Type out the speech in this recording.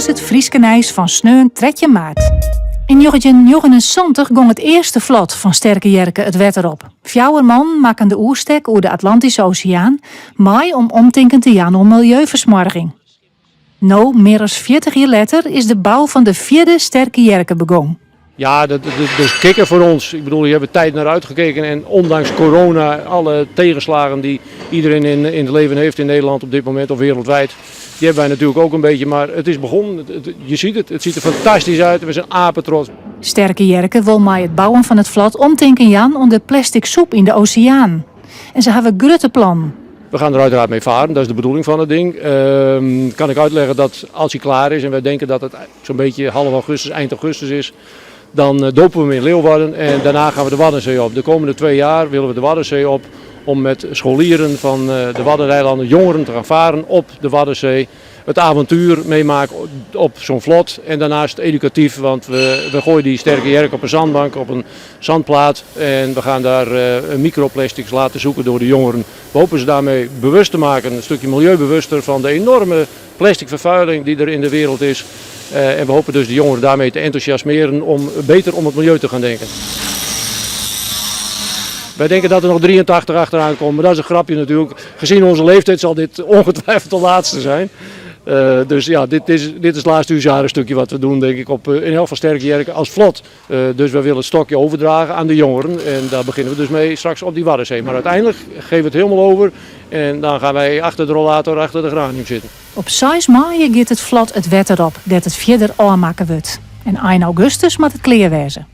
het Frieske ijs van sneun 3 maart. In 1979 ging het eerste vlot van Sterke Jerke het wetter op. 4 man maken de oerstek over de Atlantische Oceaan, maar om tinken te gaan om milieuversmorging. Nou, meer dan 40 jaar later is de bouw van de 4e Sterke Jerke begonnen. Ja, dat is kikker voor ons. Ik bedoel, je hebt tijd naar uitgekeken en ondanks corona, alle tegenslagen die iedereen in het leven heeft in Nederland op dit moment of wereldwijd, die hebben wij natuurlijk ook een beetje. Maar het is begonnen, je ziet het ziet er fantastisch uit. We zijn apetrots. Sterke Jerke wil met het bouwen van het vlot omtinken Jan om de plastic soep in de oceaan. En ze hebben grote plan. We gaan er uiteraard mee varen, dat is de bedoeling van het ding. Kan ik uitleggen dat als hij klaar is en wij denken dat het zo'n beetje half augustus, eind augustus is, dan dopen we hem in Leeuwarden en daarna gaan we de Waddenzee op. De komende 2 jaar willen we de Waddenzee op om met scholieren van de Waddeneilanden, jongeren te gaan varen op de Waddenzee. Het avontuur meemaken op zo'n vlot en daarnaast educatief, want we gooien die Sterke Jerke op een zandbank, op een zandplaat en we gaan daar microplastics laten zoeken door de jongeren. We hopen ze daarmee bewust te maken, een stukje milieubewuster van de enorme plastic vervuiling die er in de wereld is. En we hopen dus de jongeren daarmee te enthousiasmeren om beter om het milieu te gaan denken. Wij denken dat er nog 83 achteraan komen, maar dat is een grapje natuurlijk. Gezien onze leeftijd zal dit ongetwijfeld de laatste zijn. Dus ja, dit is het laatste huzarenstukje wat we doen, denk ik, in heel veel Sterke Jerke als vlot. Dus we willen het stokje overdragen aan de jongeren en daar beginnen we dus mee straks op die Waddenzee. Maar uiteindelijk geven we het helemaal over en dan gaan wij achter de rollator, achter de granium zitten. Op 6 mei gaat het vlot het wetter op dat het verder aanmaken wordt. En 1 augustus moet het klaar wezen.